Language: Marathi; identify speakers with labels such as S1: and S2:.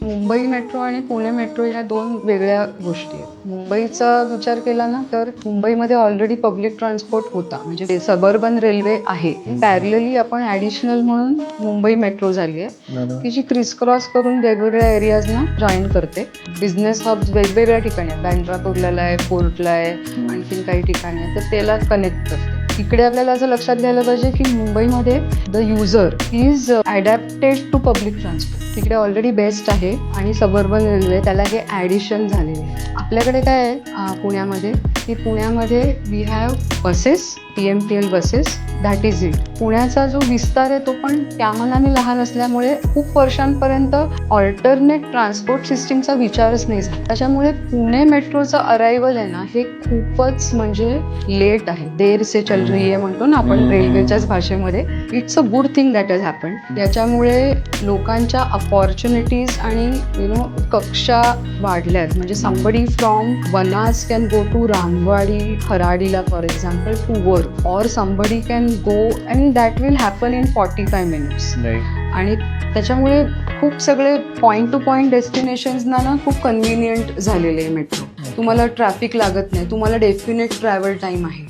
S1: मुंबई मेट्रो आणि पुणे मेट्रो या दोन वेगळ्या गोष्टी आहेत. मुंबईचा विचार केला ना तर मुंबईमध्ये ऑलरेडी पब्लिक ट्रान्सपोर्ट होता, म्हणजे सबर्बन रेल्वे आहे. पॅरलली आपण ॲडिशनल म्हणून मुंबई मेट्रो झाली आहे की जी क्रिस क्रॉस करून वेगवेगळ्या एरियाजना जॉईन करते. बिझनेस हब्स वेगवेगळ्या ठिकाणी आहेत, बँड्रा कुर्ल्याला आहे, फोर्टला आहे, आणखीन काही ठिकाणी आहे, तर त्याला कनेक्ट करते. इकडे आपल्याला असं लक्षात घ्यायला पाहिजे की मुंबईमध्ये the user is adapted to public transport. तिकडे ऑलरेडी बेस्ट आहे आणि सबर्बन रेल्वे त्याला हे ॲडिशन झालेले आहे. आपल्याकडे काय आहे पुण्यामध्ये की पुण्यामध्ये we have buses, PMPL buses, that is it. पुण्याचा जो विस्तार आहे तो पण त्या मानाने लहान असल्यामुळे खूप वर्षांपर्यंत ऑल्टरनेट ट्रान्सपोर्ट सिस्टीमचा विचारच नाही झाला. त्याच्यामुळे पुणे मेट्रोचं अरायवल आहे ना हे खूपच म्हणजे लेट आहे. देर से चल रही है म्हणतो ना आपण रेल्वेच्याच भाषेमध्ये. It's a good thing that has happened. याच्यामुळे लोकांच्या अपॉर्च्युनिटीज आणि कक्षा वाढल्यात. म्हणजे somebody from Vanaz can go to Ramwadi खराडीला फॉर एक्झाम्पल टू वर्क, और somebody can go and that will happen in 45 minutes. आणि त्याच्यामुळे खूप सगळे पॉईंट टू पॉईंट डेस्टिनेशन्सना ना खूप कन्व्हिनियंट झालेले आहे मेट्रो. तुम्हाला ट्रॅफिक लागत नाही, तुम्हाला डेफिनेट ट्रॅव्हल टाईम आहे.